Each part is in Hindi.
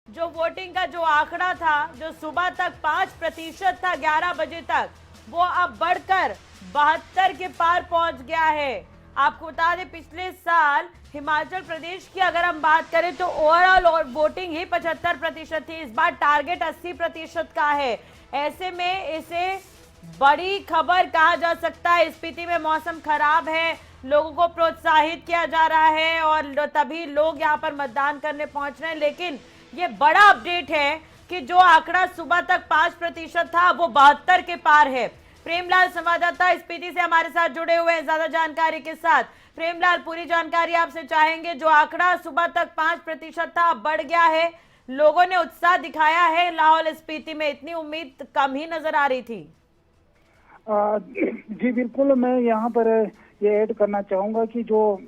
जो वोटिंग का जो आंकड़ा था, जो सुबह तक 5% था 11 बजे तक, वो अब बढ़कर 72 के पार पहुंच गया है। आपको बता दें, पिछले साल हिमाचल प्रदेश की अगर हम बात करें तो ओवरऑल वोटिंग ही 75% थी। इस बार टारगेट 80% का है। ऐसे में इसे बड़ी खबर कहा जा सकता है। स्पीति में मौसम खराब है, लोगों को प्रोत्साहित किया जा रहा है और तभी लोग यहां पर मतदान करने पहुंच रहे हैं। लेकिन ये बड़ा अपडेट है कि जो आंकड़ा सुबह तक 5% था, वो 72 के पार है। प्रेमलाल संवाददाता स्पीति से हमारे साथ जुड़े हुए हैं ज्यादा जानकारी के साथ। प्रेमलाल, पूरी जानकारी आपसे चाहेंगे। जो आंकड़ा सुबह तक 5% था, अब बढ़ गया है, लोगों ने उत्साह दिखाया है लाहौल स्पीति में, इतनी उम्मीद कम ही नजर आ रही थी। जी बिल्कुल, मैं यहाँ पर ये ऐड करना चाहूंगा कि जो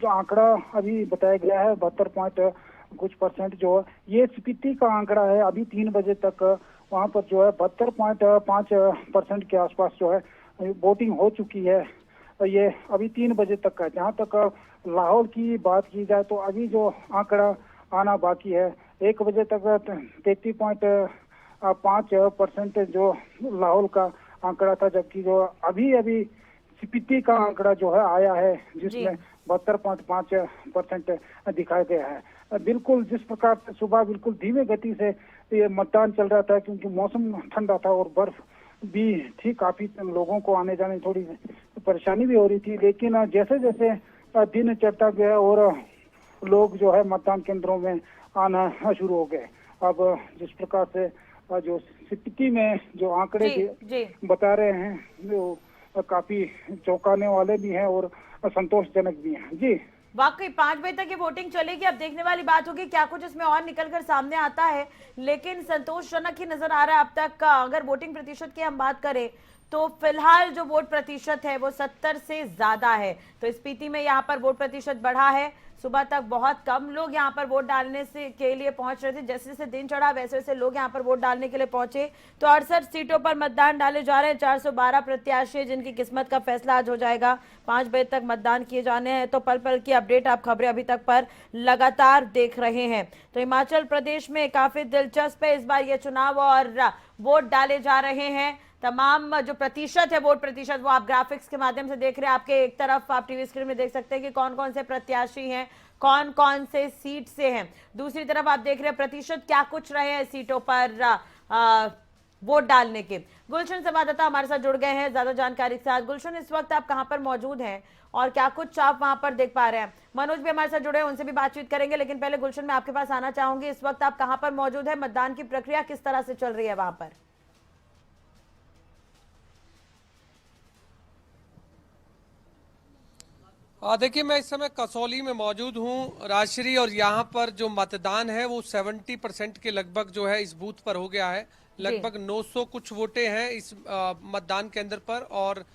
आंकड़ा अभी बताया गया है 72 पॉइंट कुछ परसेंट, जो ये स्पीति का आंकड़ा है। अभी 3 बजे तक वहाँ पर जो है 72.5% के आसपास जो है वोटिंग हो चुकी है। ये अभी 3 बजे तक का। जहाँ तक लाहौल की बात की जाए तो अभी जो आंकड़ा आना बाकी है। 1 बजे तक 33.5% जो लाहौल का आंकड़ा था, जबकि जो अभी अभी स्पीति का आंकड़ा जो है आया है, जिसमें 72.5% दिखाया गया है। बिल्कुल जिस प्रकार से सुबह बिल्कुल धीमे गति से ये मतदान चल रहा था, क्योंकि मौसम ठंडा था और बर्फ भी थी, काफी लोगों को आने जाने थोड़ी परेशानी भी हो रही थी। लेकिन जैसे जैसे दिन चढ़ता गया और लोग जो है मतदान केंद्रों में आना शुरू हो गए। अब जिस प्रकार से जो स्पीति में जो आंकड़े जी। बता रहे हैं, जो काफी चौंकाने वाले भी हैं और संतोषजनक भी हैं। जी वाकई 5 बजे तक ये वोटिंग चलेगी। अब देखने वाली बात होगी क्या कुछ इसमें और निकलकर सामने आता है, लेकिन संतोषजनक ही नजर आ रहा है अब तक का। अगर वोटिंग प्रतिशत की हम बात करें तो फिलहाल जो वोट प्रतिशत है वो 70 से ज्यादा है। तो स्पीति में यहाँ पर वोट प्रतिशत बढ़ा है। सुबह तक बहुत कम लोग यहाँ पर वोट डालने से के लिए पहुंच रहे थे। जैसे जैसे दिन चढ़ा वैसे वैसे लोग यहाँ पर वोट डालने के लिए पहुंचे। तो 68 सीटों पर मतदान डाले जा रहे हैं। 412 प्रत्याशी जिनकी किस्मत का फैसला आज हो जाएगा। 5 बजे तक मतदान किए जाने हैं। तो पल पल की अपडेट आप खबरें अभी तक पर लगातार देख रहे हैं। तो हिमाचल प्रदेश में काफी दिलचस्प है इस बार ये चुनाव और वोट डाले जा रहे हैं। तमाम जो प्रतिशत है वोट प्रतिशत, वो आप ग्राफिक्स के माध्यम से देख रहे हैं। आपके एक तरफ आप टीवी स्क्रीन में देख सकते हैं कि कौन कौन से प्रत्याशी हैं, कौन कौन से सीट से हैं। दूसरी तरफ आप देख रहे हैं प्रतिशत क्या कुछ रहे हैं सीटों पर वोट डालने के। गुलशन संवाददाता हमारे साथ जुड़ गए हैं ज्यादा जानकारी के साथ। गुलशन, इस वक्त आप कहां पर मौजूद हैं और क्या कुछ आप वहां पर देख पा रहे हैं? मनोज भी हमारे साथ जुड़े हैं, उनसे भी बातचीत करेंगे, लेकिन पहले गुलशन मैं आपके पास आना चाहूंगी। इस वक्त आप कहां पर मौजूद है, मतदान की प्रक्रिया किस तरह से चल रही है वहां पर? देखिए, मैं इस समय कसौली में मौजूद हूँ राजश्री, और यहाँ पर जो मतदान है वो 70% के लगभग जो है इस बूथ पर हो गया है। लगभग 900 कुछ वोटें हैं इस मतदान केंद्र पर, और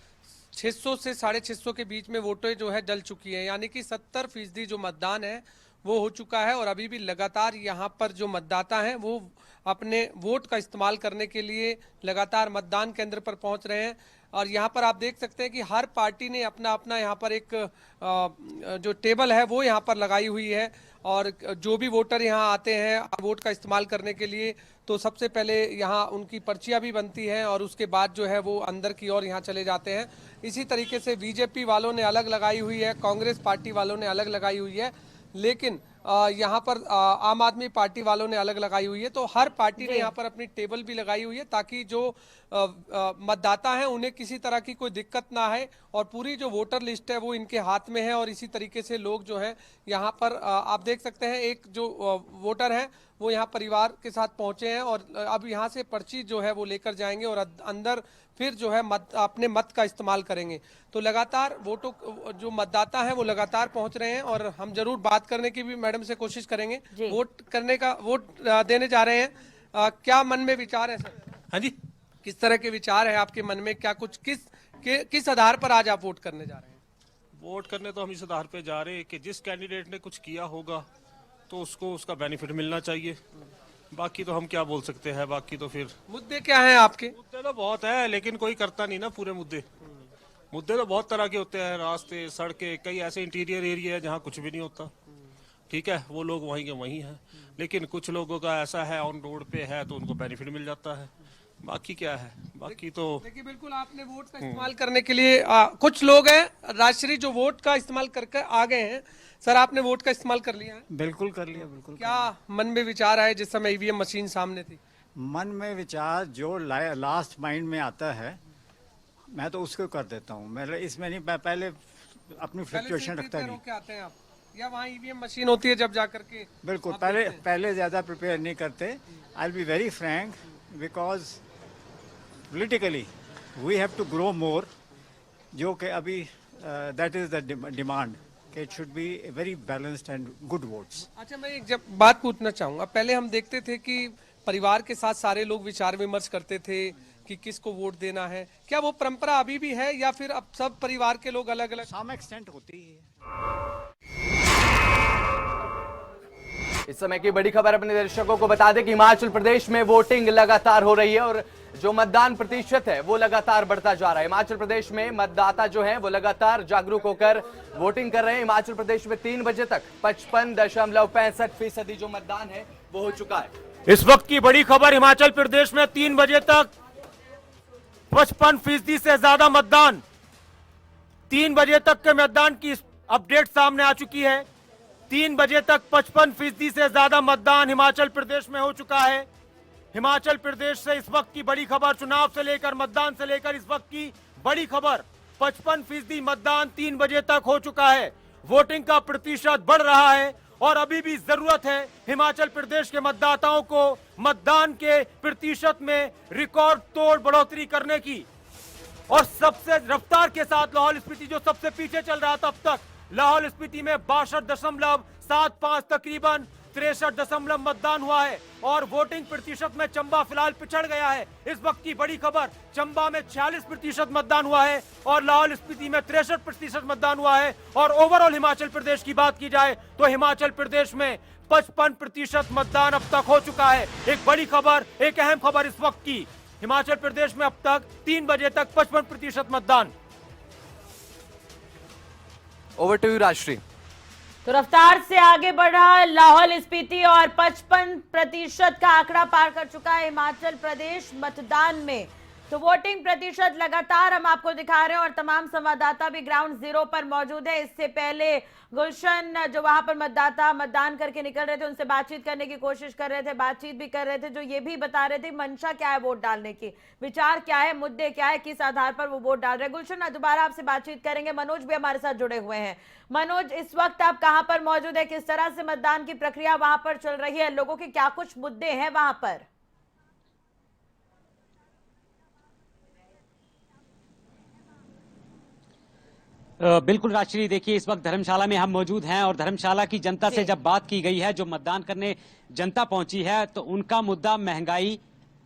600 से 650 के बीच में वोटें जो है डल चुकी हैं। यानी कि 70% जो मतदान है वो हो चुका है। और अभी भी लगातार यहाँ पर जो मतदाता हैं वो अपने वोट का इस्तेमाल करने के लिए लगातार मतदान केंद्र पर पहुँच रहे हैं। और यहाँ पर आप देख सकते हैं कि हर पार्टी ने अपना अपना यहाँ पर एक जो टेबल है वो यहाँ पर लगाई हुई है। और जो भी वोटर यहाँ आते हैं वोट का इस्तेमाल करने के लिए, तो सबसे पहले यहाँ उनकी पर्चियाँ भी बनती हैं और उसके बाद जो है वो अंदर की ओर यहाँ चले जाते हैं। इसी तरीके से बीजेपी वालों ने अलग लगाई हुई है, कांग्रेस पार्टी वालों ने अलग लगाई हुई है, लेकिन यहाँ पर आम आदमी पार्टी वालों ने अलग लगाई हुई है। तो हर पार्टी ने यहाँ पर अपनी टेबल भी लगाई हुई है ताकि जो मतदाता हैं उन्हें किसी तरह की कोई दिक्कत ना है। और पूरी जो वोटर लिस्ट है वो इनके हाथ में है। और इसी तरीके से लोग जो हैं यहाँ पर आप देख सकते हैं, एक जो वोटर हैं वो यहाँ परिवार के साथ पहुंचे हैं और अब यहाँ से पर्ची जो है वो लेकर जाएंगे और अंदर फिर जो है अपने मत का इस्तेमाल करेंगे। तो लगातार वोटों जो मतदाता हैं वो लगातार पहुंच रहे हैं और हम जरूर बात करने की भी मैडम से कोशिश करेंगे। वोट देने जा रहे हैं, क्या मन में विचार है सर? हाँ जी, किस तरह के विचार है आपके मन में? क्या कुछ किस आधार पर आज आप वोट करने जा रहे हैं? वोट करने तो हम इस आधार पे जा रहे हैं कि जिस कैंडिडेट ने कुछ किया होगा तो उसको उसका बेनिफिट मिलना चाहिए। बाकी तो हम क्या बोल सकते हैं, बाकी तो फिर मुद्दे क्या हैं आपके? मुद्दे तो बहुत है लेकिन कोई करता नहीं ना पूरे मुद्दे। मुद्दे तो बहुत तरह के होते हैं, रास्ते, सड़कें, कई ऐसे इंटीरियर एरिया है जहाँ कुछ भी नहीं होता। ठीक है, वो लोग वहीं के वहीं हैं। लेकिन कुछ लोगों का ऐसा है ऑन रोड पे है तो उनको बेनिफिट मिल जाता है, बाकी क्या है, बाकी तो देखिए बिल्कुल आपने वोट का इस्तेमाल करने के लिए कुछ लोग हैं राजश्री जो वोट का इस्तेमाल करके आ गए हैं। सर आपने वोट का इस्तेमाल कर लिया है? बिल्कुल कर लिया, बिल्कुल। क्या मन में विचार आए जिस समय ईवीएम मशीन सामने थी? मन में विचार जो लास्ट माइंड में आता है मैं तो उसको कर देता हूँ। मैं इसमें नहीं, मैं पहले अपनी फ्लक्चुएशन रखता नहीं। के आते हैं आप या वहाँ ईवीएम मशीन होती है जब जाकर के? बिल्कुल पहले ज़्यादा प्रिपेयर नहीं करते। I will be very Frank because politically we have to grow more, जो कि अभी that is the demand कि it should be a very balanced and good votes। अच्छा मैं एक जब बात पूछना चाहूंगा, पहले हम देखते थे कि परिवार के साथ सारे लोग विचार विमर्श करते थे कि किसको वोट देना है, क्या वो परंपरा अभी भी है या फिर अब सब परिवार के लोग अलग अलग? सम एक्सटेंट होती है। इस समय की बड़ी खबर अपने दर्शकों को बता दें कि हिमाचल प्रदेश में वोटिंग लगातार हो रही है और जो मतदान प्रतिशत है वो लगातार बढ़ता जा रहा है। हिमाचल प्रदेश में मतदाता जो हैं वो लगातार जागरूक होकर वोटिंग कर रहे हैं। हिमाचल प्रदेश में 3 बजे तक 55.65% जो मतदान है वो हो चुका है। इस वक्त की बड़ी खबर, हिमाचल प्रदेश में 3 बजे तक 55% से ज्यादा मतदान, 3 बजे तक के मतदान की अपडेट सामने आ चुकी है। 3 बजे तक 55% से ज्यादा मतदान हिमाचल प्रदेश में हो चुका है। हिमाचल प्रदेश से इस वक्त की बड़ी खबर, चुनाव से लेकर मतदान से लेकर इस वक्त की बड़ी खबर, 55% मतदान 3 बजे तक हो चुका है। वोटिंग का प्रतिशत बढ़ रहा है और अभी भी जरूरत है हिमाचल प्रदेश के मतदाताओं को मतदान के प्रतिशत में रिकॉर्ड तोड़ बढ़ोतरी करने की। और सबसे रफ्तार के साथ लाहौल स्पीति जो सबसे पीछे चल रहा था अब तक, लाहौल स्पीति में 62.75 तकरीबन 63 मतदान हुआ है और वोटिंग प्रतिशत में चंबा फिलहाल पिछड़ गया है। इस वक्त की बड़ी खबर, चंबा में 46% मतदान हुआ है और लाहौल स्पीति में 63% मतदान हुआ है। और ओवरऑल हिमाचल प्रदेश की बात की जाए तो हिमाचल प्रदेश में 55% मतदान अब तक हो चुका है। एक बड़ी खबर, एक अहम खबर इस वक्त की, हिमाचल प्रदेश में अब तक 3 बजे तक 55% मतदान। Over to you Rajshree. तो रफ्तार से आगे बढ़ा लाहौल स्पीति और 55% का आंकड़ा पार कर चुका है हिमाचल प्रदेश मतदान में। तो वोटिंग प्रतिशत लगातार हम आपको दिखा रहे हैं और तमाम संवाददाता भी ग्राउंड जीरो पर मौजूद है। इससे पहले गुलशन जो वहां पर मतदाता मतदान करके निकल रहे थे उनसे बातचीत करने की कोशिश कर रहे थे, बातचीत भी कर रहे थे, जो ये भी बता रहे थे मंशा क्या है वोट डालने की, विचार क्या है, मुद्दे क्या है, किस आधार पर वो वोट डाल रहे हैं। गुलशन दोबारा आपसे बातचीत करेंगे, मनोज भी हमारे साथ जुड़े हुए हैं। मनोज, इस वक्त आप कहां पर मौजूद है, किस तरह से मतदान की प्रक्रिया वहां पर चल रही है, लोगों के क्या कुछ मुद्दे हैं वहां पर? बिल्कुल राजश्री, देखिए इस वक्त धर्मशाला में हम मौजूद हैं और धर्मशाला की जनता से जब बात की गई है, जो मतदान करने जनता पहुंची है, तो उनका मुद्दा महंगाई,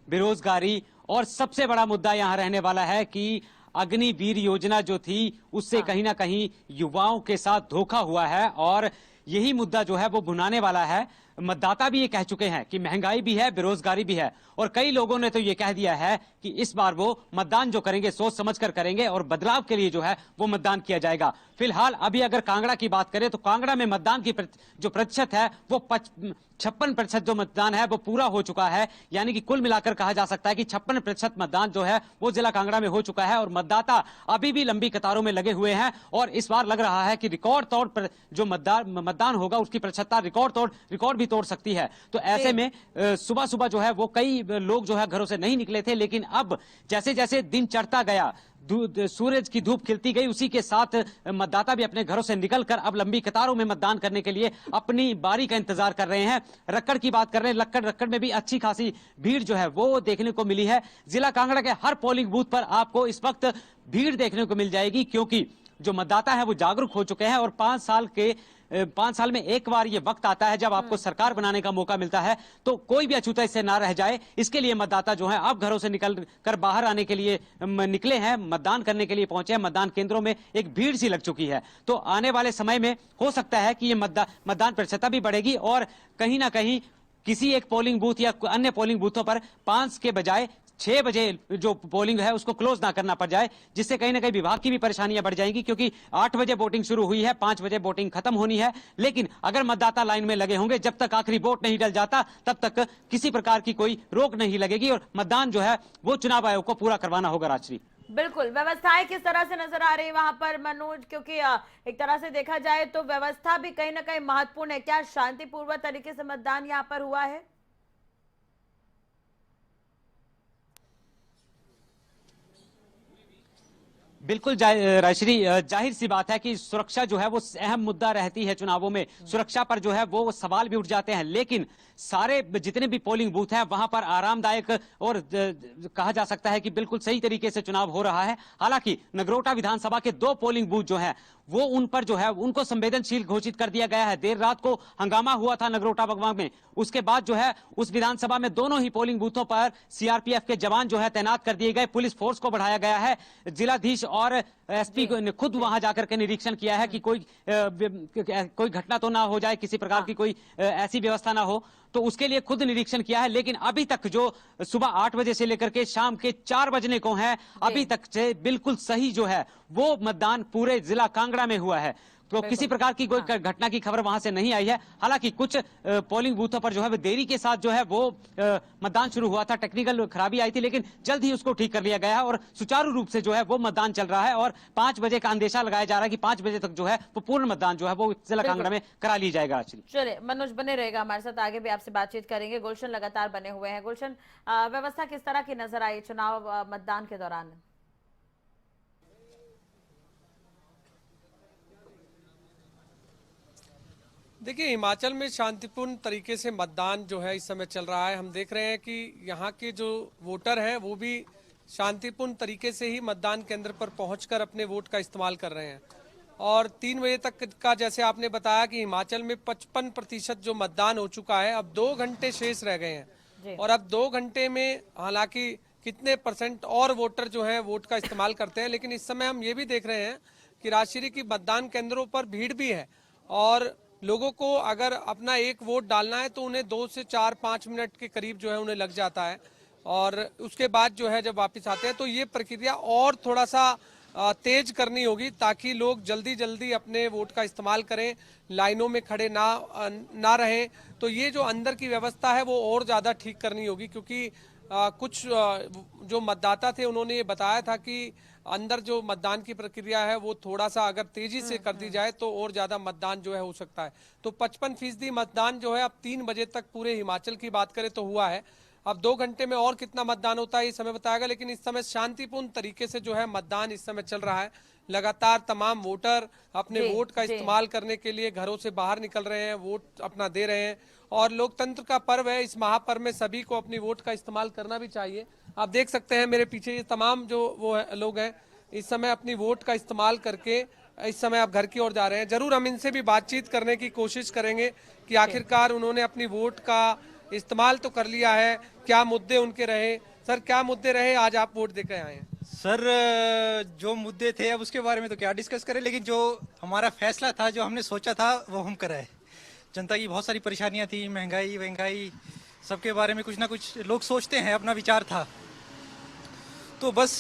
बेरोजगारी और सबसे बड़ा मुद्दा यहां रहने वाला है कि अग्निवीर योजना जो थी उससे कहीं ना कहीं युवाओं के साथ धोखा हुआ है और यही मुद्दा जो है वो भुनाने वाला है। मतदाता भी ये कह चुके हैं कि महंगाई भी है, बेरोजगारी भी है और कई लोगों ने तो ये कह दिया है कि इस बार वो मतदान जो करेंगे सोच समझकर करेंगे और बदलाव के लिए जो है वो मतदान किया जाएगा। फिलहाल अभी अगर कांगड़ा की बात करें तो कांगड़ा में मतदान की जो प्रतिशत है वो 56% जो मतदान है वो पूरा हो चुका है, यानी कि कुल मिलाकर कहा जा सकता है कि 56% मतदान जो है वो जिला कांगड़ा में हो चुका है और मतदाता अभी भी लंबी कतारों में लगे हुए हैं और इस बार लग रहा है कि रिकॉर्ड तौर पर जो मतदान होगा उसकी प्रतिशतता रिकॉर्ड भी तोड़ सकती है। तो ऐसे में सुबह सुबह जो है वो कई लोग जो है घरों से नहीं निकले थे, लेकिन अब जैसे जैसे दिन चढ़ता गया, सूरज की धूप खिलती गई, उसी के साथ मतदाता भी अपने घरों से निकलकर अब लंबी कतारों में मतदान करने के लिए अपनी बारी का इंतजार कर रहे हैं। रक्कड़ की बात कर रहे हैं, रक्कड़ में भी अच्छी खासी भीड़ जो है वो देखने को मिली है। जिला कांगड़ा के हर पोलिंग बूथ पर आपको इस वक्त भीड़ देखने को मिल जाएगी, क्योंकि जो मतदाता है वो जागरूक हो चुके हैं और 5 साल में एक बार ये वक्त आता है जब आपको सरकार बनाने का मौका मिलता है, तो कोई भी अछूता इससे ना रह जाए, इसके लिए मतदाता जो है अब घरों से निकल कर बाहर आने के लिए निकले हैं, मतदान करने के लिए पहुंचे हैं। मतदान केंद्रों में एक भीड़ सी लग चुकी है, तो आने वाले समय में हो सकता है कि ये मतदान प्रतिशतता भी बढ़ेगी और कहीं ना कहीं किसी एक पोलिंग बूथ या अन्य पोलिंग बूथों पर 5 के बजाय 6 बजे जो पोलिंग है उसको क्लोज ना करना पड़ जाए, जिससे कहीं ना कहीं विभाग की भी परेशानियां बढ़ जाएंगी, क्योंकि 8 बजे वोटिंग शुरू हुई है, 5 बजे वोटिंग खत्म होनी है। लेकिन अगर मतदाता लाइन में लगे होंगे, जब तक आखिरी वोट नहीं डल जाता तब तक किसी प्रकार की कोई रोक नहीं लगेगी और मतदान जो है वो चुनाव आयोग को पूरा करवाना होगा। राजश्री, बिल्कुल, व्यवस्थाएं किस तरह से नजर आ रही है वहां पर मनोज, क्योंकि एक तरह से देखा जाए तो व्यवस्था भी कहीं ना कहीं महत्वपूर्ण है। क्या शांतिपूर्वक तरीके से मतदान यहां पर हुआ है? बिल्कुल राजश्री, जाहिर सी बात है कि सुरक्षा जो है वो अहम मुद्दा रहती है चुनावों में। सुरक्षा पर जो है वो सवाल भी उठ जाते हैं, लेकिन सारे जितने भी पोलिंग बूथ हैं वहां पर आरामदायक और कहा जा सकता है कि बिल्कुल सही तरीके से चुनाव हो रहा है। हालांकि नगरोटा विधानसभा के 2 पोलिंग बूथ जो है वो उन पर जो है उनको संवेदनशील घोषित कर दिया गया है। देर रात को हंगामा हुआ था नगरोटा बगवा में, उसके बाद जो है उस विधानसभा में दोनों ही पोलिंग बूथों पर सीआरपीएफ के जवान जो है तैनात कर दिए गए, पुलिस फोर्स को बढ़ाया गया है। जिलाधीश और एसपी ने खुद वहां जाकर के निरीक्षण किया है कि कोई घटना तो ना हो जाए, किसी प्रकार की कोई ऐसी व्यवस्था ना हो, तो उसके लिए खुद निरीक्षण किया है। लेकिन अभी तक जो सुबह 8 बजे से लेकर के शाम के 4 बजने को है, अभी तक से बिल्कुल सही जो है वो मतदान पूरे जिला कांगड़ा में हुआ है। तो किसी प्रकार की कोई घटना की खबर वहां से नहीं आई है। हालांकि कुछ पोलिंग बूथों पर जो है वो देरी के साथ जो है वो मतदान शुरू हुआ था, टेक्निकल खराबी आई थी, लेकिन जल्द ही उसको ठीक कर लिया गया है और सुचारू रूप से जो है वो मतदान चल रहा है। और 5 बजे का अंदेशा लगाया जा रहा है कि 5 बजे तक जो है वो पूर्ण मतदान जो है वो जिला कांगड़ा में करा ली जाएगा। चलिए मनोज बने रहेगा हमारे साथ, आगे भी आपसे बातचीत करेंगे। गुलशन लगातार बने हुए हैं। गुलशन, व्यवस्था किस तरह की नजर आई चुनाव मतदान के दौरान? देखिए, हिमाचल में शांतिपूर्ण तरीके से मतदान जो है इस समय चल रहा है। हम देख रहे हैं कि यहाँ के जो वोटर हैं वो भी शांतिपूर्ण तरीके से ही मतदान केंद्र पर पहुंचकर अपने वोट का इस्तेमाल कर रहे हैं। और 3 बजे तक का जैसे आपने बताया कि हिमाचल में 55% जो मतदान हो चुका है, अब 2 घंटे शेष रह गए हैं। और अब 2 घंटे में हालांकि कितने % और वोटर जो हैं वोट का इस्तेमाल करते हैं, लेकिन इस समय हम ये भी देख रहे हैं कि राजश्री की मतदान केंद्रों पर भीड़ भी है और लोगों को अगर अपना एक वोट डालना है तो उन्हें 2 से 4-5 मिनट के करीब जो है उन्हें लग जाता है। और उसके बाद जो है जब वापस आते हैं तो ये प्रक्रिया और थोड़ा सा तेज करनी होगी ताकि लोग जल्दी जल्दी अपने वोट का इस्तेमाल करें, लाइनों में खड़े ना रहें। तो ये जो अंदर की व्यवस्था है वो और ज़्यादा ठीक करनी होगी, क्योंकि कुछ जो मतदाता थे उन्होंने ये बताया था कि अंदर जो मतदान की प्रक्रिया है वो थोड़ा सा अगर तेजी से कर दी जाए तो और ज्यादा मतदान जो है हो सकता है। तो 55% मतदान जो है अब 3 बजे तक पूरे हिमाचल की बात करें तो हुआ है। अब 2 घंटे में और कितना मतदान होता है इस समय बताएगा, लेकिन इस समय शांतिपूर्ण तरीके से जो है मतदान इस समय चल रहा है। लगातार तमाम वोटर अपने वोट का इस्तेमाल करने के लिए घरों से बाहर निकल रहे हैं, वोट अपना दे रहे हैं। और लोकतंत्र का पर्व है, इस महापर्व में सभी को अपनी वोट का इस्तेमाल करना भी चाहिए। आप देख सकते हैं मेरे पीछे ये तमाम जो लोग हैं इस समय अपनी वोट का इस्तेमाल करके इस समय आप घर की ओर जा रहे हैं। जरूर हम इनसे भी बातचीत करने की कोशिश करेंगे कि आखिरकार उन्होंने अपनी वोट का इस्तेमाल तो कर लिया है, क्या मुद्दे उनके रहे। सर, क्या मुद्दे रहे आज आप वोट देकर आए हैं? सर, जो मुद्दे थे अब उसके बारे में तो क्या डिस्कस करें, लेकिन जो हमारा फैसला था, जो हमने सोचा था वो हम कराए। जनता की बहुत सारी परेशानियां थी, महंगाई सबके बारे में कुछ ना कुछ लोग सोचते हैं, अपना विचार था। तो बस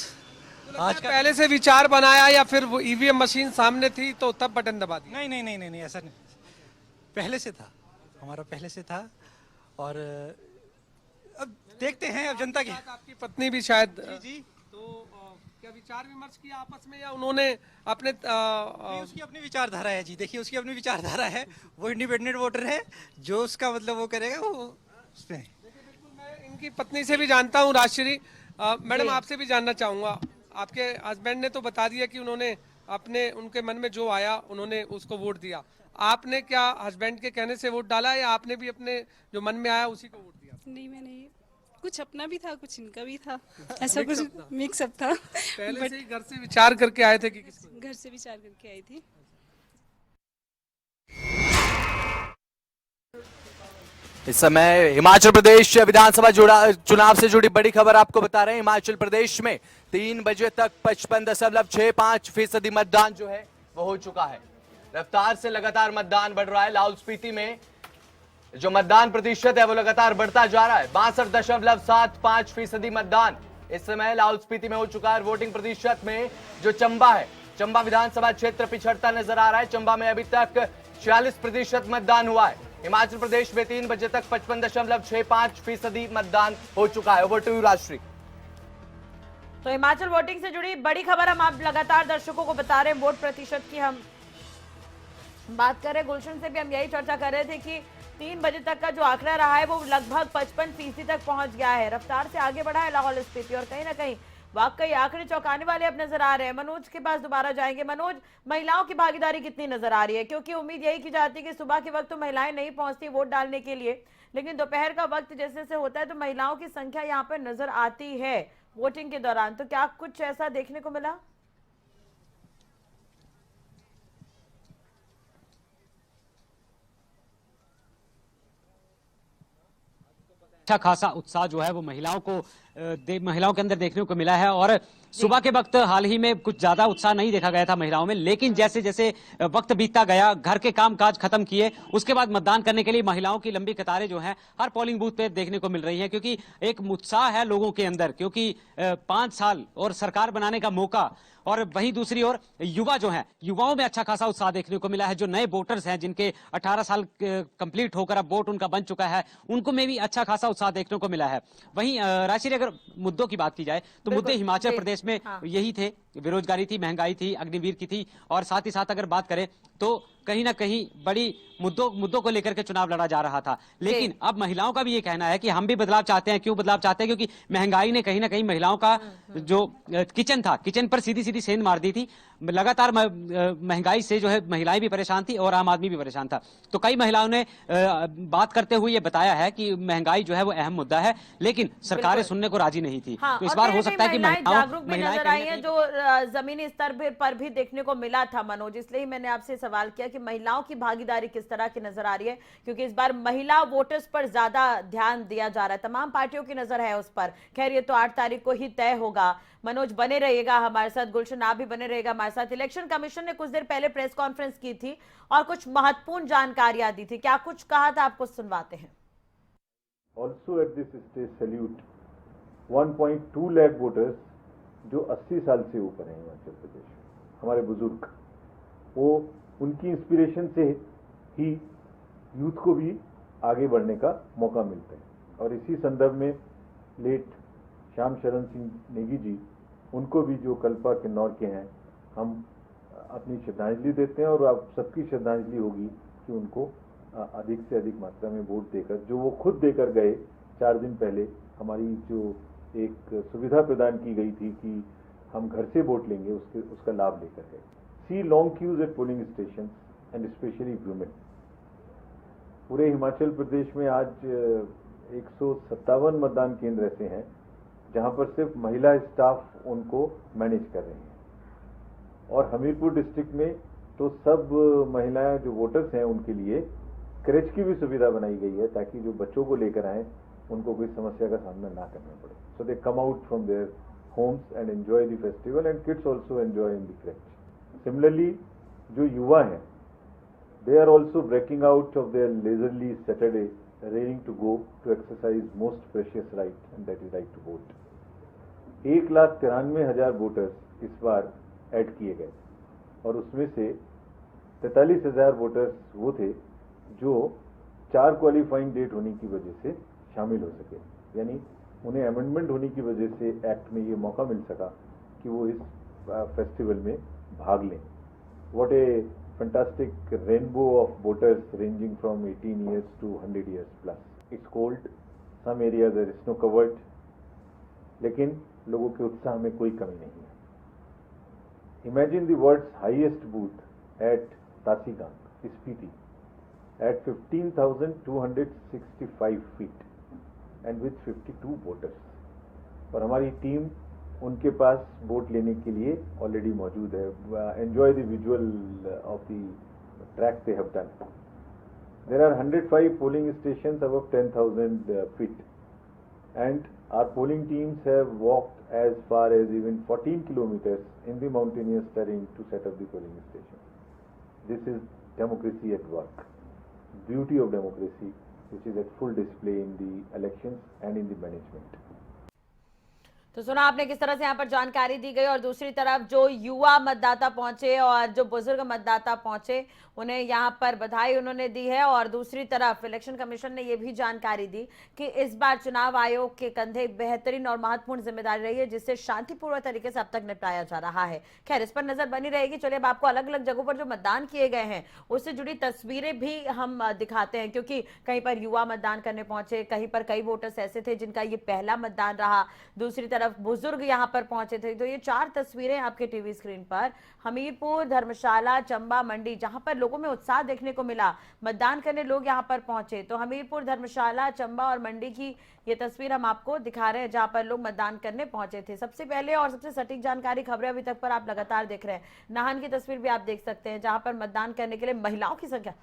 आज पहले से विचार बनाया या फिर वो ईवीएम मशीन सामने थी तो तब बटन दबा दिया? नहीं, ऐसा नहीं, पहले से था, हमारा पहले से था। और अब देखते हैं अब जनता की। आपकी पत्नी भी शायद जी तो क्या विचार विमर्श किया आपस में या उन्होंने अपने उसकी अपनी विचारधारा है जी। देखिए, उसकी अपनी विचारधारा है, वो इंडिपेंडेंट वोटर है, जो उसका मतलब वो करेगा वो उसमें। बिल्कुल, मैं इनकी पत्नी से भी जानता हूँ राजश्री। मैडम, आपसे भी जानना चाहूंगा, आपके हस्बैंड ने तो बता दिया कि उन्होंने उनके मन में जो आया उन्होंने उसको वोट दिया। आपने क्या हस्बैंड के कहने से वोट डाला या आपने भी अपने जो मन में आया उसी को वोट दिया? नहीं, मैंने कुछ अपना भी था, कुछ इनका भी था, ऐसा कुछ मिक्सअप था। पहले से ही घर से विचार करके आए थे कि किसको? घर से विचार करके आई थी। इस समय हिमाचल प्रदेश विधानसभा चुनाव से जुड़ी बड़ी खबर आपको बता रहे हैं। हिमाचल प्रदेश में 3 बजे तक 55.65% मतदान जो है वो हो चुका है। रफ्तार से लगातार मतदान बढ़ रहा है। लाहौल स्पीति में जो मतदान प्रतिशत है वो लगातार बढ़ता जा रहा है। 62.75% मतदान इस समय लाहौल स्पीति में हो चुका है। वोटिंग प्रतिशत में जो चंबा है, चंबा विधानसभा क्षेत्र पिछड़ता नजर आ रहा है। चंबा में अभी तक 46% मतदान हुआ है। हिमाचल प्रदेश में 3 बजे तक 55.65% मतदान हो चुका है। Over to you Rajshree. तो हिमाचल वोटिंग से जुड़ी बड़ी खबर हम आप लगातार दर्शकों को बता रहे हैं। वोट प्रतिशत की हम बात कर रहे हैं, गुलशन से भी हम यही चर्चा कर रहे थे कि 3 बजे तक का जो आंकड़ा रहा है वो लगभग 55% तक पहुंच गया है। रफ्तार से आगे बढ़ा है लाहौल स्पीति और कहीं ना कहीं वाकई आंकड़े चौंकाने वाले अब नजर आ रहे हैं। मनोज के पास दोबारा जाएंगे। मनोज, महिलाओं की भागीदारी कितनी नजर आ रही है? क्योंकि उम्मीद यही की जाती है कि सुबह के वक्त तो महिलाएं नहीं पहुंचती वोट डालने के लिए, लेकिन दोपहर का वक्त जैसे जैसे होता है तो महिलाओं की संख्या यहाँ पर नजर आती है वोटिंग के दौरान। तो क्या कुछ ऐसा देखने को मिला? अच्छा खासा उत्साह जो है वो महिलाओं के अंदर देखने को मिला है। और सुबह के वक्त हाल ही में कुछ ज्यादा उत्साह नहीं देखा गया था महिलाओं में, लेकिन जैसे जैसे वक्त बीतता गया, घर के काम काज खत्म किए, उसके बाद मतदान करने के लिए महिलाओं की लंबी कतारें जो हैं हर पोलिंग बूथ पे देखने को मिल रही हैं। क्योंकि एक उत्साह है लोगों के अंदर, क्योंकि 5 साल और सरकार बनाने का मौका, और वहीं दूसरी ओर युवा जो हैं, युवाओं में अच्छा खासा उत्साह देखने को मिला है। जो नए वोटर्स हैं जिनके 18 साल कंप्लीट होकर अब वोट उनका बन चुका है, उनको में भी अच्छा खासा उत्साह देखने को मिला है। वहीं राशि, अगर मुद्दों की बात की जाए तो मुद्दे हिमाचल प्रदेश में यही थे, बेरोजगारी थी, महंगाई थी, अग्निवीर की थी, और साथ ही साथ अगर बात करें तो कहीं ना कहीं बड़ी मुद्दों को लेकर के चुनाव लड़ा जा रहा था। लेकिन अब महिलाओं का भी ये कहना है कि हम भी बदलाव चाहते हैं। क्यों बदलाव चाहते हैं? क्योंकि महंगाई ने कहीं ना कहीं महिलाओं का जो किचन था, किचन पर सीधी सीधी सेंध मार दी थी। लगातार महंगाई से जो है महिलाएं भी परेशान थी और आम आदमी भी परेशान था। तो कई महिलाओं ने बात करते हुए ये बताया है कि महंगाई जो है वो अहम मुद्दा है, लेकिन सरकारें सुनने को राजी नहीं थी। तो इस बार हो सकता है कि महिलाएं जो जमीनी स्तर पर भी देखने को मिला था। मनोज, इसलिए मैंने आपसे सवाल किया कि महिलाओं की भागीदारी किस तरह की नजर आ रही है, क्योंकि इस बार महिला वोटर्स पर ज्यादा ध्यान दिया जा रहा है। तमाम पार्टियों की नजर है उस पर। खैर, ये तो 8 तारीख को ही तय होगा। मनोज बने रहिएगा हमारे साथ, गुलशन आप भी बने रहिएगा हमारे साथ। इलेक्शन कमीशन ने कुछ देर पहले प्रेस कॉन्फ्रेंस की थी और कुछ महत्वपूर्ण जानकारियां दी थी। क्या कुछ कहा था, आपको सुनवाते हैं। Also at this stage salute 1.2 lakh voters जो 80 साल से ऊपर हैं हिमाचल प्रदेश में, हमारे बुजुर्ग, वो उनकी इंस्पिरेशन से ही यूथ को भी आगे बढ़ने का मौका मिलता है। और इसी संदर्भ में लेट श्याम शरण सिंह नेगी जी, उनको भी जो कल्पा किन्नौर के हैं, हम अपनी श्रद्धांजलि देते हैं। और आप सबकी श्रद्धांजलि होगी कि उनको अधिक से अधिक मात्रा में वोट देकर, जो वो खुद देकर गए 4 दिन पहले, हमारी जो एक सुविधा प्रदान की गई थी कि हम घर से वोट लेंगे, उसका लाभ लेकर गए। See long queues at polling stations and especially women. पूरे हिमाचल प्रदेश में आज 157 मतदान केंद्र ऐसे हैं जहां पर सिर्फ महिला स्टाफ उनको मैनेज कर रहे हैं। और हमीरपुर डिस्ट्रिक्ट में तो सब महिलाएं जो वोटर्स हैं उनके लिए क्रेच की भी सुविधा बनाई गई है, ताकि जो बच्चों को लेकर आए उनको कोई समस्या का सामना ना करना पड़े। So they come out from their homes and enjoy the festival and kids also enjoy in the creche. Similarly जो युवा हैं, they are also breaking out of their leisurely Saturday, raring to go to exercise most precious right, and that is right to vote. 1,93,000 voters इस बार ऐड किए गए और उसमें से 43,000 वोटर्स वो थे जो 4 क्वालिफाइंग डेट होने की वजह से शामिल हो सके, यानी उन्हें अमेंडमेंट होने की वजह से एक्ट में ये मौका मिल सका कि वो इस फेस्टिवल में भाग लें। What a fantastic rainbow of voters ranging from 18 years to 100 years plus. It's cold, some areas are snow covered, लेकिन लोगों के उत्साह में कोई कमी नहीं है। Imagine the world's highest booth at Tasigang, Spiti, at 15,265 feet and with 52 voters. और हमारी टीम उनके पास वोट लेने के लिए ऑलरेडी मौजूद है। Enjoy the visual of the track they have done. There are 105 polling stations above 10,000 feet and our polling teams have walked as far as even 14 kilometers in the mountainous terrain to set up the polling station. This is democracy at work. Beauty of democracy which is at full display in the elections and in the management. तो सुना आपने किस तरह से यहाँ पर जानकारी दी गई। और दूसरी तरफ जो युवा मतदाता पहुंचे और जो बुजुर्ग मतदाता पहुंचे उन्हें यहाँ पर बधाई उन्होंने दी है। और दूसरी तरफ इलेक्शन कमीशन ने यह भी जानकारी दी कि इस बार चुनाव आयोग के कंधे बेहतरीन और महत्वपूर्ण जिम्मेदारी रही है, जिससे शांतिपूर्ण तरीके से अब तक निपटाया जा रहा है। खैर, इस पर नजर बनी रहेगी। चलिए अब आपको अलग अलग जगहों पर जो मतदान किए गए हैं उससे जुड़ी तस्वीरें भी हम दिखाते हैं, क्योंकि कहीं पर युवा मतदान करने पहुंचे, कहीं पर कई वोटर्स ऐसे थे जिनका ये पहला मतदान रहा, दूसरी तरफ बुजुर्ग यहां पर पहुंचे थे। तो ये 4 तस्वीरें आपके टीवी स्क्रीन पर हमीरपुर, धर्मशाला, चंबा, मंडी, जहां पर लोगों में उत्साह देखने को मिला, मतदान करने लोग यहां पर पहुंचे। तो हमीरपुर, धर्मशाला, चंबा और मंडी की ये तस्वीर हम आपको दिखा रहे हैं जहां पर लोग मतदान करने पहुंचे थे। सबसे पहले और सबसे सटीक जानकारी खबरें अभी तक पर आप लगातार देख रहे हैं। नाहन की तस्वीर भी आप देख सकते हैं जहां पर मतदान करने के लिए महिलाओं की संख्या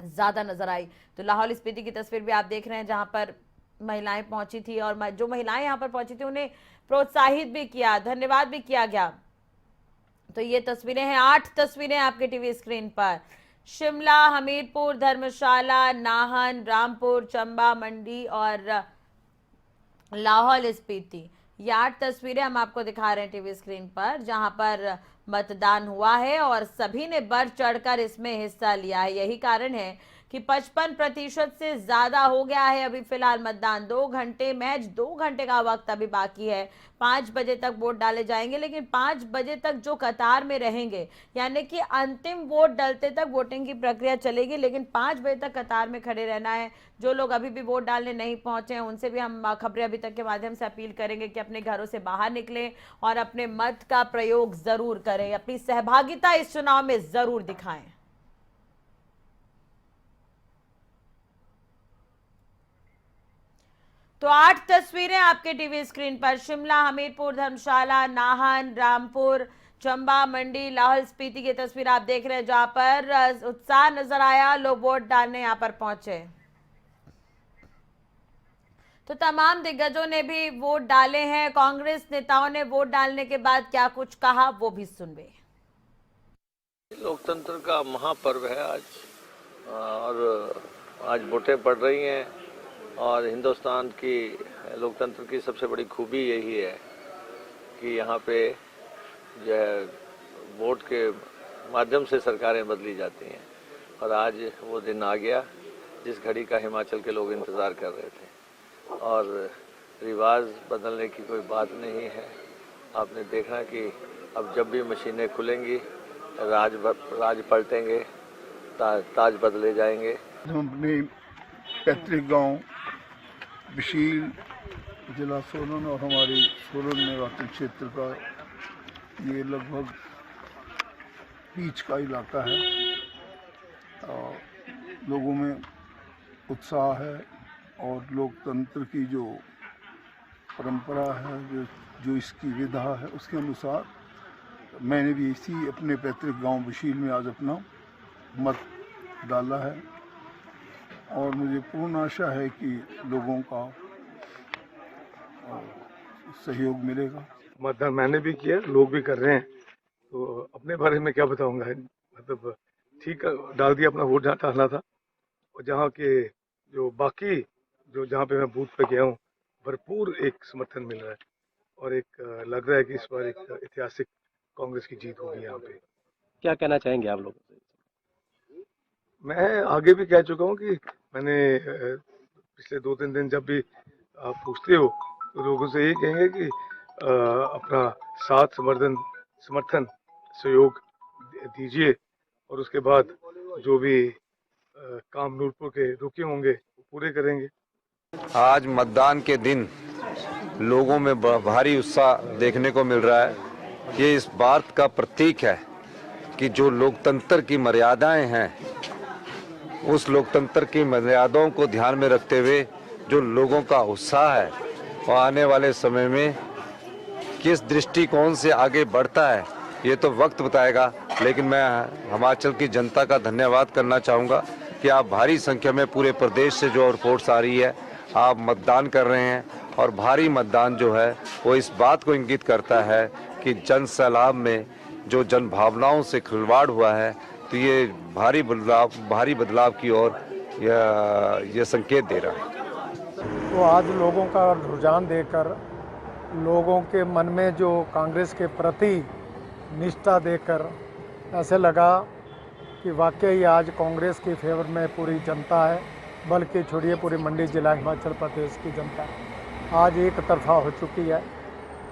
ज्यादा नजर आई। तो लाहौल स्पीति की तस्वीर भी आप देख रहे हैं जहां पर महिलाएं पहुंची थी और जो महिलाएं यहां पर पहुंची थी उन्हें प्रोत्साहित भी किया, धन्यवाद भी किया गया। तो ये तस्वीरें हैं, 8 तस्वीरें आपके टीवी स्क्रीन पर। शिमला, हमीरपुर, धर्मशाला, नाहन, रामपुर, चंबा, मंडी और लाहौल स्पीति, ये 8 तस्वीरें हम आपको दिखा रहे हैं टीवी स्क्रीन पर जहां पर मतदान हुआ है और सभी ने बढ़ चढ़कर इसमें हिस्सा लिया है। यही कारण है कि 55% से ज्यादा हो गया है अभी फिलहाल मतदान। 2 घंटे, मैच 2 घंटे का वक्त अभी बाकी है। 5 बजे तक वोट डाले जाएंगे, लेकिन 5 बजे तक जो कतार में रहेंगे, यानी कि अंतिम वोट डलते तक वोटिंग की प्रक्रिया चलेगी, लेकिन 5 बजे तक कतार में खड़े रहना है। जो लोग अभी भी वोट डालने नहीं पहुंचे हैं उनसे भी हम खबरें अभी तक के माध्यम से अपील करेंगे कि अपने घरों से बाहर निकलें और अपने मत का प्रयोग जरूर करें, अपनी सहभागिता इस चुनाव में जरूर दिखाएं। तो 8 तस्वीरें आपके टीवी स्क्रीन पर। शिमला, हमीरपुर, धर्मशाला, नाहन, रामपुर, चंबा, मंडी, लाहौल स्पीति की तस्वीर आप देख रहे हैं जहां पर उत्साह नजर आया, लोग वोट डालने यहां पर पहुंचे। तो तमाम दिग्गजों ने भी वोट डाले हैं। कांग्रेस नेताओं ने वोट डालने के बाद क्या कुछ कहा वो भी सुनवे। लोकतंत्र का महापर्व है आज, और आज वोटें पड़ रही हैं और हिंदुस्तान की लोकतंत्र की सबसे बड़ी खूबी यही है कि यहाँ पे जो है वोट के माध्यम से सरकारें बदली जाती हैं, और आज वो दिन आ गया जिस घड़ी का हिमाचल के लोग इंतज़ार कर रहे थे। और रिवाज बदलने की कोई बात नहीं है। आपने देखा कि अब जब भी मशीनें खुलेंगी राज पलटेंगे, ताज बदले जाएंगे। हम अपने पैतृक गांव बिशील, जिला सोलन और हमारी सोलन निर्वाचन क्षेत्र का ये लगभग बीच का इलाका है, और लोगों में उत्साह है और लोकतंत्र की जो परंपरा है, जो इसकी विधा है, उसके अनुसार मैंने भी इसी अपने पैतृक गांव बिशील में आज अपना मत डाला है, और मुझे पूर्ण आशा है कि लोगों का सहयोग मिलेगा। मतदान मैंने भी किया, लोग भी कर रहे हैं, तो अपने बारे में क्या बताऊंगा। मतलब ठीक डाल दिया, अपना वोट डालना था। और जहाँ के जो बाकी जहाँ पे मैं बूथ पे गया हूँ, भरपूर एक समर्थन मिल रहा है, और एक लग रहा है कि इस बार एक ऐतिहासिक कांग्रेस की जीत होगी यहाँ पे। क्या कहना चाहेंगे आप लोग? मैं आगे भी कह चुका हूँ कि मैंने पिछले 2-3 दिन जब भी आप पूछते हो तो लोगों से यही कहेंगे कि अपना साथ, समर्थन, सहयोग दीजिए, और उसके बाद जो भी काम नूरपुर के रुके होंगे वो पूरे करेंगे। आज मतदान के दिन लोगों में भारी उत्साह देखने को मिल रहा है। ये इस बात का प्रतीक है कि जो लोकतंत्र की मर्यादाएं हैं, उस लोकतंत्र की मर्यादाओं को ध्यान में रखते हुए जो लोगों का उत्साह है, और आने वाले समय में किस दृष्टिकोण से आगे बढ़ता है ये तो वक्त बताएगा। लेकिन मैं हिमाचल की जनता का धन्यवाद करना चाहूँगा कि आप भारी संख्या में पूरे प्रदेश से जो रिपोर्ट्स आ रही है, आप मतदान कर रहे हैं, और भारी मतदान जो है वो इस बात को इंगित करता है कि जन सैलाब में जो जन भावनाओं से खिलवाड़ हुआ है, तो ये भारी बदलाव की ओर ये संकेत दे रहा है। तो आज लोगों का रुझान देखकर लोगों के मन में जो कांग्रेस के प्रति निष्ठा देखकर ऐसे लगा कि वाकई आज कांग्रेस के फेवर में पूरी जनता है, बल्कि छोड़िए पूरी मंडी जिला हिमाचल प्रदेश की जनता आज एक तरफा हो चुकी है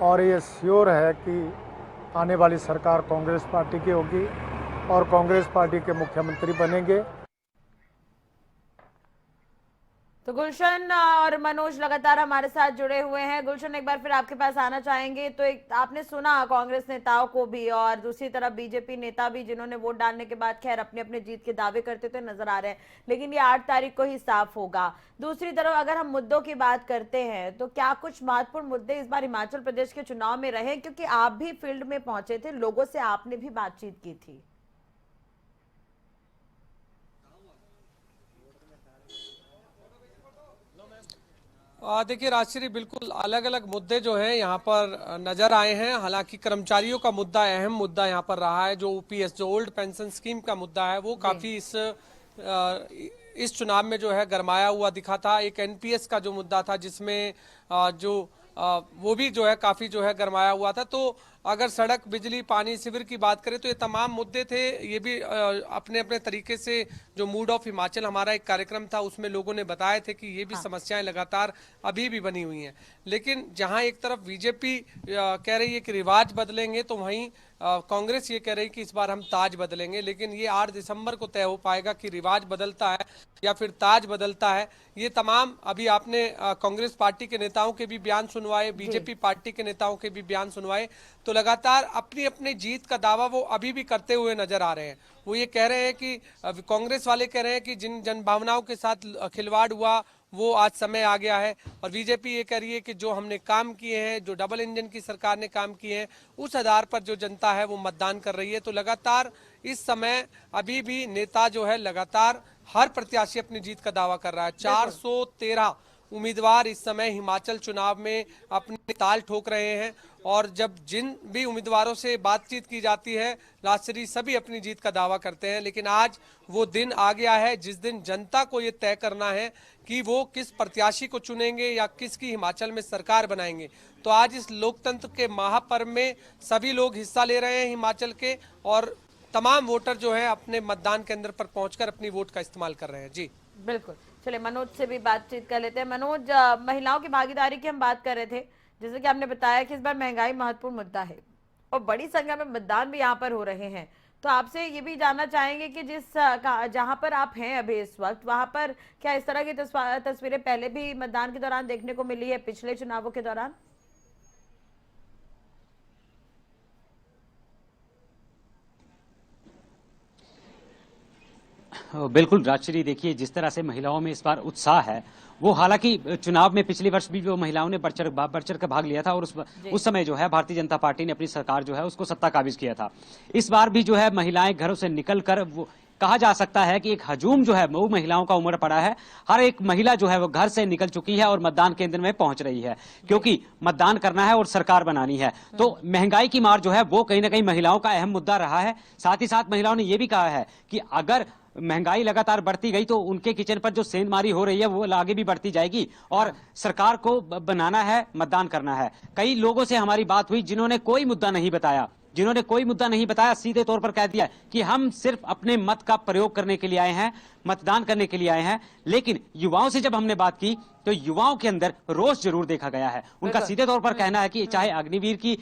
और ये श्योर है कि आने वाली सरकार कांग्रेस पार्टी की होगी और कांग्रेस पार्टी के मुख्यमंत्री बनेंगे। तो गुलशन और मनोज लगातार हमारे साथ जुड़े हुए हैं। गुलशन, एक बार फिर आपके पास आना चाहेंगे। तो एक आपने सुना कांग्रेस नेताओं को भी और दूसरी तरफ बीजेपी नेता भी, जिन्होंने वोट डालने के बाद खैर अपने अपने जीत के दावे करते हुए नजर आ रहे हैं, लेकिन ये 8 तारीख को ही साफ होगा। दूसरी तरफ अगर हम मुद्दों की बात करते हैं तो क्या कुछ महत्वपूर्ण मुद्दे इस बार हिमाचल प्रदेश के चुनाव में रहे, क्योंकि आप भी फील्ड में पहुंचे थे, लोगों से आपने भी बातचीत की थी? देखिए राजश्री, बिल्कुल अलग अलग मुद्दे जो हैं यहाँ पर नजर आए हैं। हालांकि कर्मचारियों का मुद्दा अहम मुद्दा यहाँ पर रहा है। जो ओपीएस, जो ओल्ड पेंशन स्कीम का मुद्दा है, वो काफी इस चुनाव में जो है गरमाया हुआ दिखा था। एक एनपीएस का जो मुद्दा था, जिसमें वो भी जो है काफी जो है गरमाया हुआ था। तो अगर सड़क, बिजली, पानी, शिविर की बात करें तो ये तमाम मुद्दे थे। ये भी अपने अपने तरीके से जो मूड ऑफ हिमाचल हमारा एक कार्यक्रम था, उसमें लोगों ने बताए थे कि ये भी समस्याएं लगातार अभी भी बनी हुई हैं। लेकिन जहां एक तरफ बीजेपी कह रही है कि रिवाज बदलेंगे, तो वहीं कांग्रेस ये कह रही है कि इस बार हम ताज बदलेंगे। लेकिन ये 8 दिसंबर को तय हो पाएगा कि रिवाज बदलता है या फिर ताज बदलता है। ये तमाम अभी आपने कांग्रेस पार्टी के नेताओं के भी बयान सुनवाए, बीजेपी पार्टी के नेताओं के भी बयान सुनवाए, तो लगातार अपनी अपनी जीत का दावा वो अभी भी करते हुए नजर आ रहे हैं। वो ये कह रहे हैं कि कांग्रेस वाले कह रहे हैं कि जिन जनभावनाओं के साथ खिलवाड़ हुआ वो आज समय आ गया है, और बीजेपी ये कह रही है कि जो हमने काम किए हैं, जो डबल इंजन की सरकार ने काम किए हैं, उस आधार पर जो जनता है वो मतदान कर रही है। तो लगातार इस समय अभी भी नेता जो है लगातार हर प्रत्याशी अपनी जीत का दावा कर रहा है। 413 उम्मीदवार इस समय हिमाचल चुनाव में अपनी ताल ठोक रहे हैं, और जब जिन भी उम्मीदवारों से बातचीत की जाती है, राजश्री, सभी अपनी जीत का दावा करते हैं। लेकिन आज वो दिन आ गया है जिस दिन जनता को ये तय करना है कि वो किस प्रत्याशी को चुनेंगे या किसकी हिमाचल में सरकार बनाएंगे। तो आज इस लोकतंत्र के महापर्व में सभी लोग हिस्सा ले रहे हैं हिमाचल के, और तमाम वोटर जो है अपने मतदान केंद्र पर पहुंचकर अपनी वोट का इस्तेमाल कर रहे हैं। जी बिल्कुल, चलिए मनोज से भी बातचीत कर लेते हैं। मनोज, महिलाओं की भागीदारी की हम बात कर रहे थे, जैसे कि आपने बताया कि इस बार महंगाई महत्वपूर्ण मुद्दा है और बड़ी संख्या में मतदान भी यहाँ पर हो रहे हैं। तो आपसे ये भी जानना चाहेंगे कि जहाँ पर आप हैं अभी इस वक्त, वहाँ पर क्या इस तरह की तस्वीरें पहले भी मतदान के दौरान देखने को मिली है, पिछले चुनावों के दौरान? बिल्कुल राजश्री, देखिए जिस तरह से महिलाओं में इस बार उत्साह है, वो हालांकि चुनाव में पिछले वर्ष भी जो महिलाओं ने बढ़ चढ़ कर भाग लिया था, और उस समय जो है भारतीय जनता पार्टी ने अपनी सरकार जो है उसको सत्ता काबिज किया था। इस बार भी जो है महिलाएं घरों से निकलकर, वो कहा जा सकता है कि एक हजूम जो है वो महिलाओं का उमड़ पड़ा है। हर एक महिला जो है वो घर से निकल चुकी है और मतदान केंद्र में पहुंच रही है, क्योंकि मतदान करना है और सरकार बनानी है। तो महंगाई की मार जो है वो कहीं ना कहीं महिलाओं का अहम मुद्दा रहा है। साथ ही साथ महिलाओं ने यह भी कहा है कि अगर महंगाई लगातार बढ़ती गई तो उनके किचन पर जो सेंधमारी हो रही है वो आगे भी बढ़ती जाएगी, और सरकार को बनाना है, मतदान करना है। कई लोगों से हमारी बात हुई जिन्होंने कोई मुद्दा नहीं बताया, सीधे तौर पर कह दिया कि हम सिर्फ अपने मत का प्रयोग करने के लिए आए हैं, मतदान करने के लिए आए हैं। लेकिन युवाओं से जब हमने बात की तो युवाओं के अंदर रोष जरूर देखा गया है। उनका सीधे तौर पर कहना है कि चाहे अग्निवीर की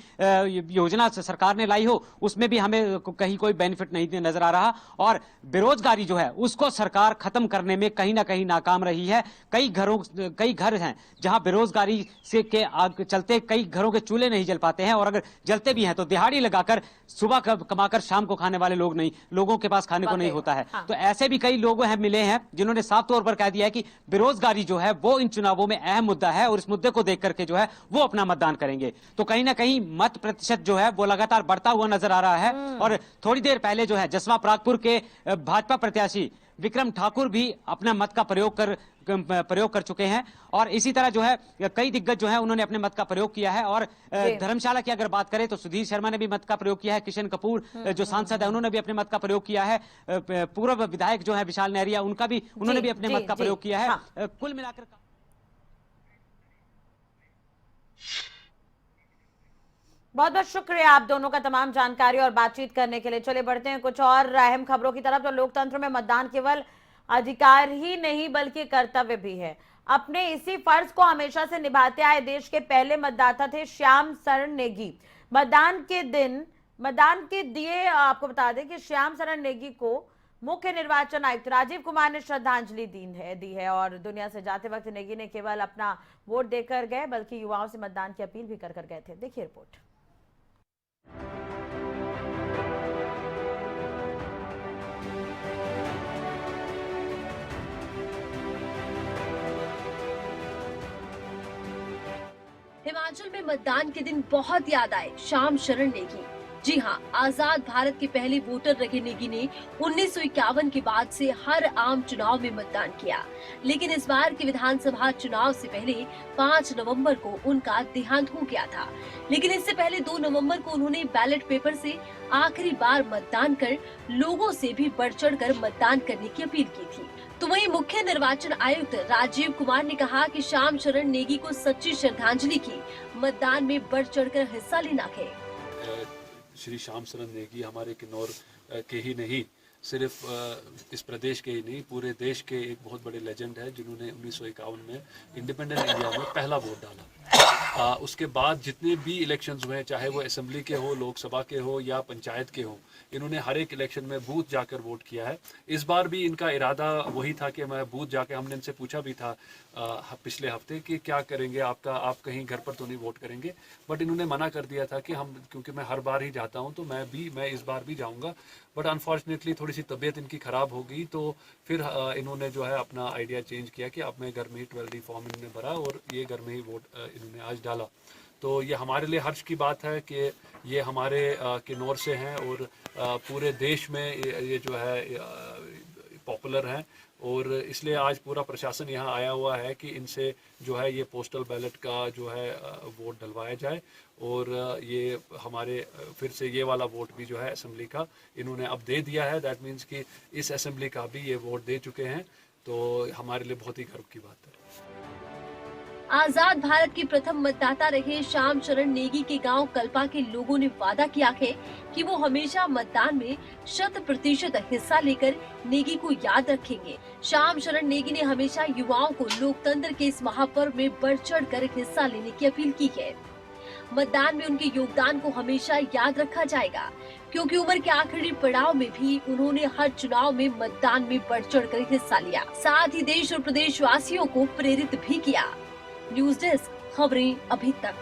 योजना सरकार ने लाई हो, उसमें भी हमें कहीं कोई बेनिफिट नहीं नजर आ रहा, और बेरोजगारी जो है उसको सरकार खत्म करने में कहीं ना कहीं नाकाम रही है। कई घर हैं जहां बेरोजगारी से के चलते कई घरों के चूल्हे नहीं जल पाते हैं, और अगर जलते भी हैं तो दिहाड़ी लगाकर सुबह कमाकर शाम को खाने वाले लोगों के पास खाने को नहीं होता है। तो ऐसे भी कई लोग मिले हैं जिन्होंने साफ तौर पर कह दिया है कि बेरोजगारी जो है वो इन चुनावों में अहम मुद्दा है, और इस मुद्दे को देख करके जो है वो अपना मतदान करेंगे। तो कहीं ना कहीं मत प्रतिशत जो है वो लगातार बढ़ता हुआ नजर आ रहा है। और थोड़ी देर पहले जो है जसवां परागपुर के भाजपा प्रत्याशी विक्रम ठाकुर भी अपना मत का प्रयोग कर चुके हैं और इसी तरह जो है कई दिग्गज जो है उन्होंने अपने मत का प्रयोग किया है। और धर्मशाला की अगर बात करें तो सुधीर शर्मा ने भी मत का प्रयोग किया है, किशन कपूर जो सांसद है उन्होंने भी अपने मत का प्रयोग किया है, पूर्व विधायक जो है विशाल नेहरिया उन्होंने भी अपने मत का प्रयोग किया है। कुल मिलाकर बहुत बहुत शुक्रिया आप दोनों का तमाम जानकारी और बातचीत करने के लिए। चलिए बढ़ते हैं कुछ और अहम खबरों की तरफ। तो लोकतंत्र में मतदान केवल अधिकार ही नहीं बल्कि कर्तव्य भी है। अपने इसी फर्ज को हमेशा से निभाते आए देश के पहले मतदाता थे श्याम शरण नेगी। मतदान के दिए आपको बता दें कि श्याम शरण नेगी को मुख्य निर्वाचन आयुक्त राजीव कुमार ने श्रद्धांजलि दी है और दुनिया से जाते वक्त नेगी ने केवल अपना वोट देकर गए बल्कि युवाओं से मतदान की अपील भी कर गए थे। देखिए रिपोर्ट। हिमाचल में मतदान के दिन बहुत याद आए श्याम शरण नेगी। जी हाँ, आजाद भारत के पहले वोटर रहे नेगी ने 1951 के बाद से हर आम चुनाव में मतदान किया, लेकिन इस बार के विधानसभा चुनाव से पहले 5 नवंबर को उनका देहांत हो गया था। लेकिन इससे पहले 2 नवंबर को उन्होंने बैलेट पेपर से आखिरी बार मतदान कर लोगों से भी बढ़ चढ़ कर मतदान करने की अपील की थी। तो वहीं मुख्य निर्वाचन आयुक्त राजीव कुमार ने कहा कि श्याम शरण नेगी को सच्ची श्रद्धांजलि की मतदान में बढ़ चढ़कर हिस्सा लेना है। श्री श्याम शरण नेगी हमारे किन्नौर के ही नहीं, सिर्फ इस प्रदेश के ही नहीं पूरे देश के एक बहुत बड़े लेजेंड है जिन्होंने 1951 में इंडिपेंडेंट इंडिया में पहला वोट डाला। उसके बाद जितने भी इलेक्शंस हुए, चाहे वो असेंबली के हो, लोकसभा के हो या पंचायत के हो, इन्होंने हर एक इलेक्शन में बूथ जाकर वोट किया है। इस बार भी इनका इरादा वही था कि मैं बूथ जाके, हमने इनसे पूछा भी था पिछले हफ्ते कि क्या करेंगे आप कहीं घर पर तो नहीं वोट करेंगे, बट इन्होंने मना कर दिया था कि क्योंकि मैं हर बार ही जाता हूं तो मैं इस बार भी जाऊंगा। बट अनफॉर्चुनेटली थोड़ी सी तबीयत इनकी ख़राब हो गई, तो फिर इन्होंने जो है अपना आइडिया चेंज किया कि अब मैं घर में ही 12D फॉर्म इन्होंने भरा और ये घर में ही वोट इन्होंने आज डाला। तो ये हमारे लिए हर्ष की बात है कि ये हमारे किन्नौर से हैं और पूरे देश में ये जो है पॉपुलर हैं और इसलिए आज पूरा प्रशासन यहाँ आया हुआ है कि इनसे जो है ये पोस्टल बैलेट का जो है वोट डलवाया जाए और ये हमारे फिर से ये वाला वोट भी जो है असेंबली का इन्होंने अब दे दिया है। दैट मीन्स कि इस असेंबली का भी ये वोट दे चुके हैं, तो हमारे लिए बहुत ही गर्व की बात है। आजाद भारत के प्रथम मतदाता रहे श्याम शरण नेगी के गांव कल्पा के लोगों ने वादा किया है कि वो हमेशा मतदान में 100% हिस्सा लेकर नेगी को याद रखेंगे। श्याम शरण नेगी ने हमेशा युवाओं को लोकतंत्र के इस महापर्व में बढ़ चढ़ कर हिस्सा लेने की अपील की है। मतदान में उनके योगदान को हमेशा याद रखा जाएगा, क्योंकि उम्र के आखिरी पड़ाव में भी उन्होंने हर चुनाव में मतदान में बढ़ चढ़ कर हिस्सा लिया, साथ ही देश और प्रदेश वासियों को प्रेरित भी किया। न्यूज डेस्क, खबरें अभी तक।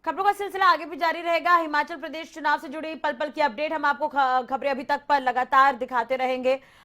खबरों का सिलसिला आगे भी जारी रहेगा। हिमाचल प्रदेश चुनाव से जुड़ी पल पल की अपडेट हम आपको खबरें अभी तक पर लगातार दिखाते रहेंगे।